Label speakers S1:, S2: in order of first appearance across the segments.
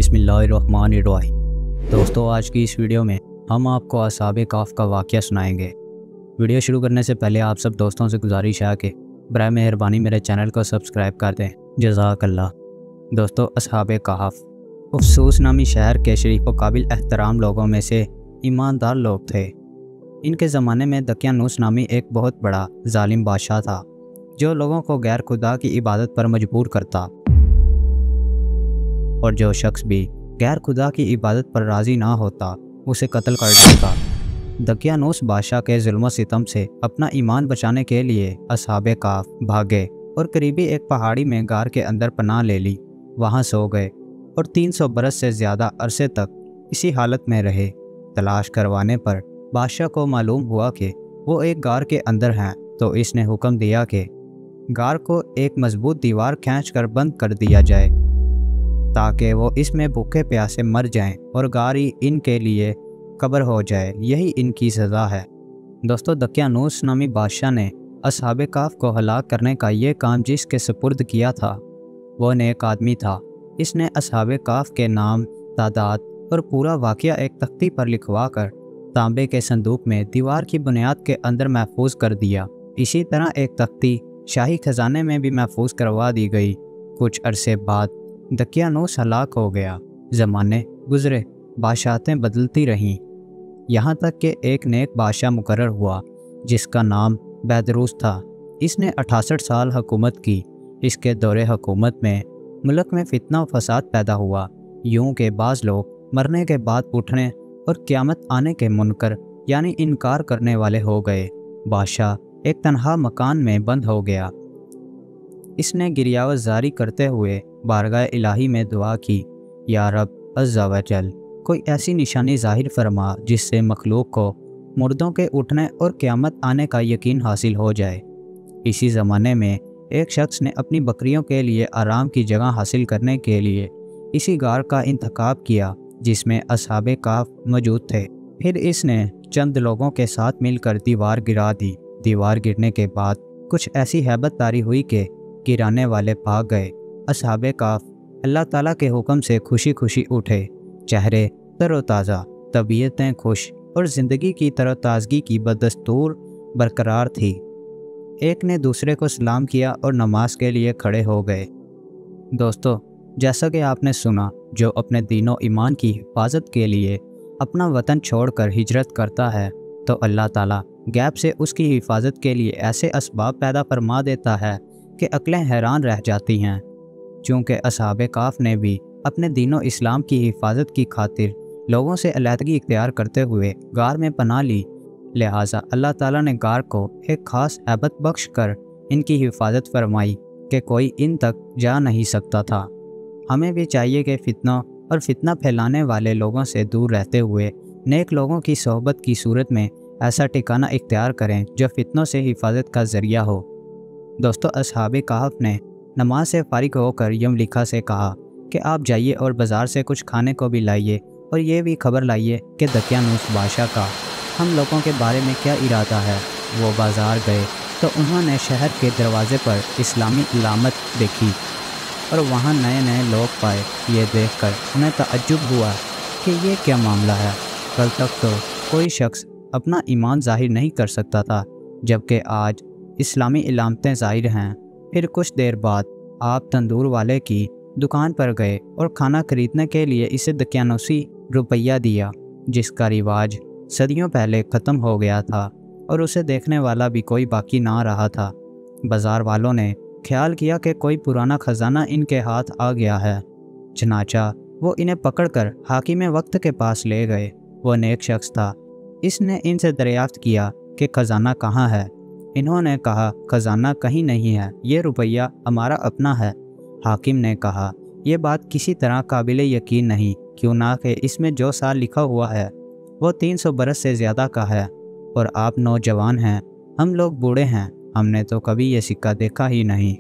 S1: बिस्मिल्लाहिर्रहमानिर्रहीम। दोस्तों, आज की इस वीडियो में हम आपको असहाबे काफ का वाक़या सुनाएंगे। वीडियो शुरू करने से पहले आप सब दोस्तों से गुजारिश है कि बराए मेहरबानी मेरे चैनल को सब्सक्राइब कर दें। जज़ाकल्लाह। दोस्तों, असहाबे काफ अफसूस नामी शहर के शरीफ व काबिल एहतराम लोगों में से ईमानदार लोग थे। इनके ज़माने में दकियानूस नामी एक बहुत बड़ा जालिम बादशाह था जो लोगों को गैर खुदा की इबादत पर मजबूर करता और जो शख्स भी गैर खुदा की इबादत पर राज़ी ना होता उसे कत्ल कर देता। दकियानूस बादशाह के जुल्म सितम से अपना ईमान बचाने के लिए असहाबे काफ भागे और करीबी एक पहाड़ी में गार के अंदर पनाह ले ली। वहाँ सो गए और 300 बरस से ज़्यादा अरसे तक इसी हालत में रहे। तलाश करवाने पर बादशाह को मालूम हुआ कि वो एक गार के अंदर हैं, तो इसने हुक्म दिया कि गार को एक मजबूत दीवार खींचकर बंद कर दिया जाए ताकि वो इसमें भूखे प्यासे मर जाएं और गार ही इनके लिए कब्र हो जाए। यही इनकी सज़ा है। दोस्तों, दकियानूस नामी बादशाह ने असहाबे काफ को हलाक करने का ये काम जिसके सुपुर्द किया था वो नेक आदमी था। इसने असहाबे काफ के नाम, तादाद और पूरा वाक़या एक तख्ती पर लिखवा कर तांबे के संदूक में दीवार की बुनियाद के अंदर महफूज कर दिया। इसी तरह एक तख्ती शाही खजाने में भी महफूज करवा दी गई। कुछ अरसे बाद दकियानूस हलाक हो गया। ज़माने गुज़रे, बादशाहतें बदलती रहीं, यहाँ तक कि एक नेक बादशाह मुकर्रर हुआ जिसका नाम बैदरूस था। इसने 68 साल हुकूमत की। इसके दौरे हुकूमत में मुल्क में फितना और फसाद पैदा हुआ, यूं कि बाज़ लोग मरने के बाद उठने और क़यामत आने के मुनकर यानी इनकार करने वाले हो गए। बादशाह एक तन्हा मकान में बंद हो गया। इसने गिरियावत जारी करते हुए बारगाह इलाही में दुआ की, या रब अज़्ज़ा व जल, कोई ऐसी निशानी ज़ाहिर फरमा जिससे मखलूक को मुर्दों के उठने और क़यामत आने का यकीन हासिल हो जाए। इसी ज़माने में एक शख्स ने अपनी बकरियों के लिए आराम की जगह हासिल करने के लिए इसी गार का इंतखाब किया जिसमें असहाबे काफ मौजूद थे। फिर इसने चंद लोगों के साथ मिलकर दीवार गिरा दी। दीवार गिरने के बाद कुछ ऐसी हैबत तारी हुई कि गिराने वाले भाग गए। असहाबे काफ अल्लाह ताला के हुक्म से खुशी खुशी उठे, चेहरे तरोताज़ा, तबीयतें खुश और ज़िंदगी की तरोताज़गी की बदस्तूर बरकरार थी। एक ने दूसरे को सलाम किया और नमाज के लिए खड़े हो गए। दोस्तों, जैसा कि आपने सुना, जो अपने दीनो ईमान की हिफाजत के लिए अपना वतन छोड़कर हिजरत करता है तो अल्लाह ताला गैब से उसकी हिफाजत के लिए ऐसे असबाब पैदा फरमा देता है कि अक्लें हैरान रह जाती हैं। चूँकि असहाबे काफ ने भी अपने दीनो इस्लाम की हिफाजत की खातिर लोगों से अलहदगी इख्तियार करते हुए गार में पनाह ली, लिहाजा अल्लाह ताला ने गार को एक ख़ास हैबत बख्श कर इनकी हिफाजत फरमाई कि कोई इन तक जा नहीं सकता था। हमें भी चाहिए कि फितना और फितना फैलाने वाले लोगों से दूर रहते हुए नेक लोगों की सोहबत की सूरत में ऐसा ठिकाना इख्तियार करें जो फितनों से हिफाजत का ज़रिया हो। दोस्तों, असहाबे काफ ने नमाज से फारिग होकर यमलिखा से कहा कि आप जाइए और बाज़ार से कुछ खाने को भी लाइए और ये भी खबर लाइए कि दकियानूस बादशाह का हम लोगों के बारे में क्या इरादा है। वो बाज़ार गए तो उन्होंने शहर के दरवाज़े पर इस्लामी इलामत देखी और वहाँ नए नए लोग पाए। ये देखकर उन्हें तअज्जुब हुआ कि ये क्या मामला है। कल तक तो कोई शख्स अपना ईमान ज़ाहिर नहीं कर सकता था, जबकि आज इस्लामी इलामतें ज़ाहिर हैं। फिर कुछ देर बाद आप तंदूर वाले की दुकान पर गए और खाना खरीदने के लिए इसे दकियानूसी रुपया दिया, जिसका रिवाज सदियों पहले ख़त्म हो गया था और उसे देखने वाला भी कोई बाकी ना रहा था। बाज़ार वालों ने ख्याल किया कि कोई पुराना ख़जाना इनके हाथ आ गया है, चनाचा वो इन्हें पकड़कर हाकिम वक्त के पास ले गए। वो नेक शख्स था। इसने इनसे दरियाफ्त किया कि ख़जाना कहाँ है। इन्होंने कहा, ख़जाना कहीं नहीं है, ये रुपया हमारा अपना है। हाकिम ने कहा, यह बात किसी तरह काबिल यकीन नहीं, क्यों ना कि इसमें जो साल लिखा हुआ है वो 300 बरस से ज़्यादा का है और आप नौजवान हैं, हम लोग बूढ़े हैं, हमने तो कभी ये सिक्का देखा ही नहीं।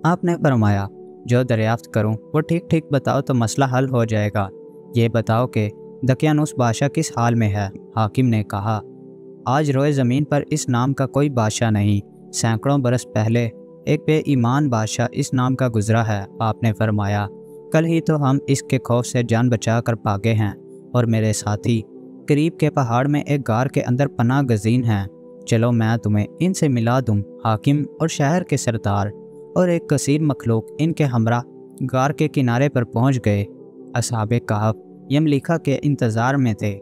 S1: आपने फरमाया, जो दरियाफ्त करूं वो ठीक ठीक बताओ तो मसला हल हो जाएगा। ये बताओ कि दकियानूस बादशाह किस हाल में है। हाकिम ने कहा, आज रोए ज़मीन पर इस नाम का कोई बादशाह नहीं। सैकड़ों बरस पहले एक बेईमान बादशाह इस नाम का गुजरा है। आपने फरमाया, कल ही तो हम इसके खौफ से जान बचा कर भागे हैं और मेरे साथी करीब के पहाड़ में एक गार के अंदर पनाह गज़ीन हैं। चलो मैं तुम्हें इनसे मिला दूँ। हाकिम और शहर के सरदार और एक कसीर मखलूक इनके हमरा गार के किनारे पर पहुँच गए। असहाबे कहफ यमलीखा के इंतज़ार में थे।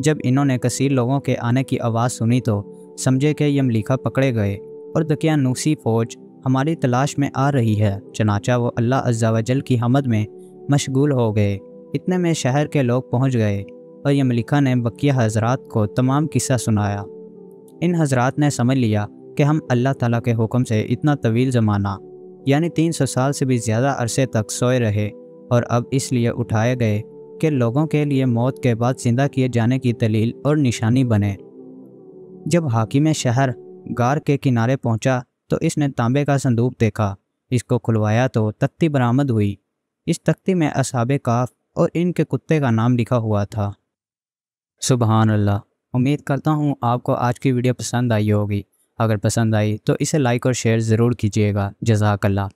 S1: जब इन्होंने कसीर लोगों के आने की आवाज़ सुनी तो समझे कि यमलीखा पकड़े गए और दकियानूसी फ़ौज हमारी तलाश में आ रही है। चनाचा वो अल्लाह अज़्ज़ा वजल की हमद में मशगूल हो गए। इतने में शहर के लोग पहुंच गए और यमलीखा ने बकिया हजरात को तमाम किस्सा सुनाया। इन हजरात ने समझ लिया कि हम अल्लाह ताला के हुक्म से इतना तवील ज़माना यानी 300 साल से भी ज़्यादा अरसे तक सोए रहे और अब इसलिए उठाए गए कि लोगों के लिए मौत के बाद ज़िंदा किए जाने की दलील और निशानी बने। जब हाकिम शहर गार के किनारे पहुंचा तो इसने तांबे का संदूक देखा। इसको खुलवाया तो तख्ती बरामद हुई। इस तख्ती में असहाबे काफ और इनके कुत्ते का नाम लिखा हुआ था। सुबहान अल्लाह। उम्मीद करता हूँ आपको आज की वीडियो पसंद आई होगी। अगर पसंद आई तो इसे लाइक और शेयर ज़रूर कीजिएगा। जज़ाकल्लाह।